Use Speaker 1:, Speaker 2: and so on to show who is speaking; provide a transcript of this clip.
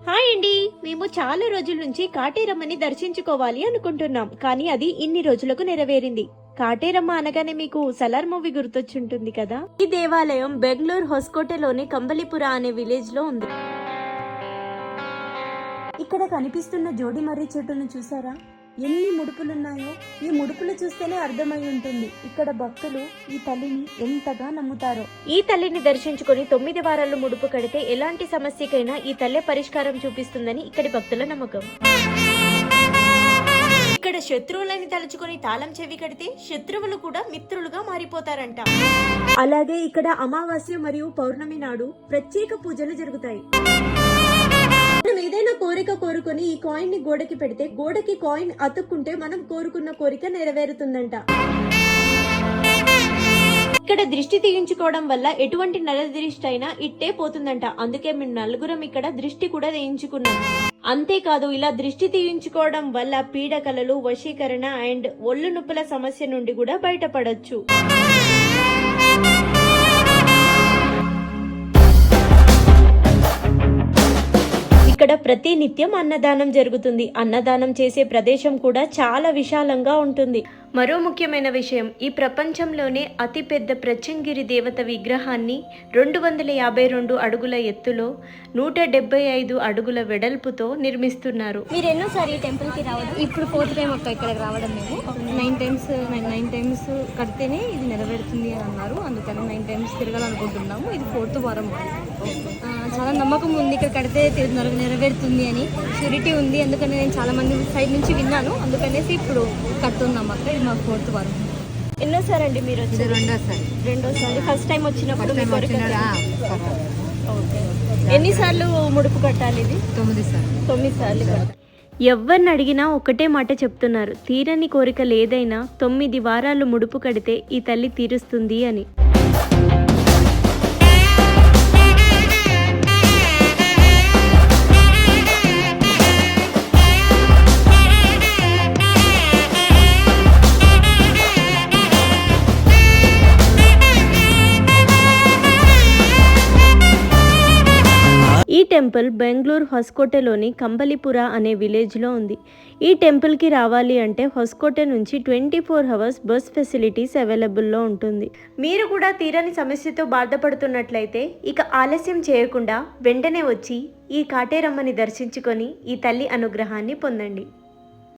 Speaker 1: Hi అండి. మేము చాలా రోజుల నుంచి కాటేరమ్మని దర్శించుకోవాలి అనుకుంటున్నాం, కానీ అది ఇన్ని రోజులకు నెరవేరింది. కాటేరమ్మ అనగానే మీకు సలార్ మూవీ గుర్తొచ్చుంటుంది కదా. ఈ దేవాలయం బెంగళూరు హొస్కోటలోని కంబలిపుర అనే విలేజ్ లో ఉంది. ఇక్కడ కనిపిస్తున్న జోడి మర్రి చెట్టును చూసారా? ఎన్ని ముడుపులున్నాయో ఈ ముడుపులు చూస్తేనే అర్థమై ఉంటుంది ఇక్కడ భక్తులు ఈ తల్లిని ఎంతగా నమ్ముతారో. ఈ తల్లిని దర్శించుకొని 9 వారాలు ముడుపు కడితే ఎలాంటి సమస్యకైనా ఈ తల్లే పరిష్కారం చూపిస్తుందని ఇక్కడి భక్తుల నమ్మకం. ఇక్కడ శత్రువులని తలుచుకొని తాళం చెవి కడితే శత్రువులు కూడా మిత్రులుగా మారిపోతారంట. అలాగే ఇక్కడ అమావాస్య మరియు పౌర్ణమి నాడు ప్రత్యేక పూజలు జరుగుతాయి. మనం ఏదైనా కోరిక కోరుకొని ఈ కాయిన్ ని గోడకి పెడితే గోడకి కాయిన్ అతుక్కుంటే మనం కోరుకున్న కోరిక నెరవేరుతుందంట. ఇక్కడ దృష్టి తీయించుకోవడం వల్ల ఎటువంటి నర దృష్టి అయినా ఇట్టే పోతుందంట. అందుకే మేము నలుగురం ఇక్కడ దృష్టి కూడా తీయించుకున్నాం. అంతేకాదు, ఇలా దృష్టి తీయించుకోవడం వల్ల పీడకలలు, వశీకరణ అండ్ ఒళ్ళు నొప్పుల సమస్య నుండి కూడా బయటపడొచ్చు. ఇక్కడ ప్రతి నిత్యం అన్నదానం జరుగుతుంది. అన్నదానం చేసే ప్రదేశం కూడా చాలా విశాలంగా ఉంటుంది. మరో ముఖ్యమైన విషయం, ఈ ప్రపంచంలోనే అతిపెద్ద ప్రత్యంగిరి దేవత విగ్రహాన్ని 252 అడుగుల ఎత్తులో 175 అడుగుల వెడల్పుతో నిర్మిస్తున్నారు.
Speaker 2: మీరు ఎన్నోసారి ఈ టెంపుల్ కి రావడం? ఇప్పుడు 4th టైం ఇక్కడికి రావడం. మేము 9 టైమ్స్ కడితేనే ఇది నెరవేరుతుంది అని అన్నారు. అందుకని 9 టైమ్స్ తిరగాలనుకుంటున్నాము. ఇది 4th వారం. చాలా నమ్మకం ఉంది ఇక్కడ కడితే నెరవేరుతుంది అని, షూరిటీ ఉంది. అందుకని నేను చాలా మంది సైడ్ నుంచి విన్నాను. అందుకనేసి ఇప్పుడు కడుతున్నాం అక్క. ఇది మాకు 4th వారం.
Speaker 1: ఎన్నోసారి అండి మీరు వచ్చి? రెండోసారి. ఫస్ట్ టైం వచ్చినప్పుడు ఎన్నిసార్లు ముడుపు కట్టాలి? ఇది 9 సార్లు కట్టాలి. ఎవరిని అడిగినా ఒకటే మాట చెప్తున్నారు, తీరని కోరిక లేదైనా 9 వారాలు ముడుపు కడితే ఈ తల్లి తీరుస్తుంది అని. ఈ టెంపుల్ బెంగళూరు హొస్కోటలోని కంబలిపుర అనే విలేజ్లో ఉంది. ఈ టెంపుల్కి రావాలి అంటే హొస్కోట నుంచి 24 hours బస్ ఫెసిలిటీస్ అవైలబుల్లో ఉంటుంది. మీరు కూడా తీరని సమస్యతో బాధపడుతున్నట్లయితే ఇక ఆలస్యం చేయకుండా వెంటనే వచ్చి ఈ కాటేరమ్మని దర్శించుకొని ఈ తల్లి అనుగ్రహాన్ని పొందండి.